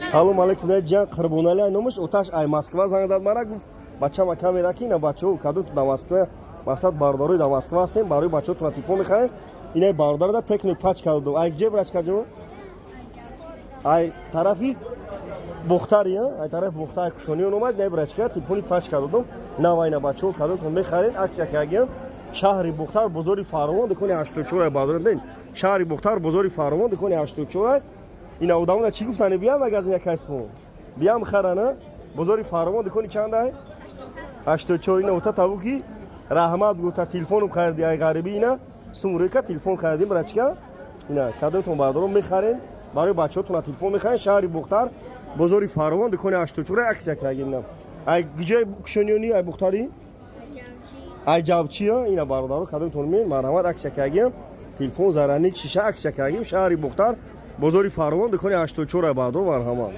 салом алейкум ҷан қурбонали номаш оташ ай Москва занг зад мара гуфт бачама камера ки на бачаҳо каду да Москва мақсад бардори да Москва ҳастем барои бачаҳо туна телефон мехарем ина бардори да техно пач кардум ай ҷеб рачка ҷо ай тарафи бухтари ай тарафи бухтар кушони омад ина рачка телефони пач кардум навайна бачаҳо каду мехарем аксия кардем шаҳри бухтар бозори фаровон дукони 84 бардори ден шаҳри бухтар бозори фаровон дукони 84 ина одамода чӣ гуфтани биям магазин як кайсмо биям харана бозори фаровон дукони чанд ай 84 ина ота табуки раҳмат гуфта телефоном харди ай гариби ина сумрика телефон хардим рачка ина кадотон бардором мехарем барои бачаҳотон телефон мехарем шаҳри бухтар бозори фаровон дукони 84 аксия кардем ина ай гиҷои кушонёни ай бухтари ай ҷавчия ина бародаро кадотон ме марҳамат аксия кардем телефон зарани шиша аксия кардем шаҳри бухтар бозори фаровон дукони 84 бардор марҳамат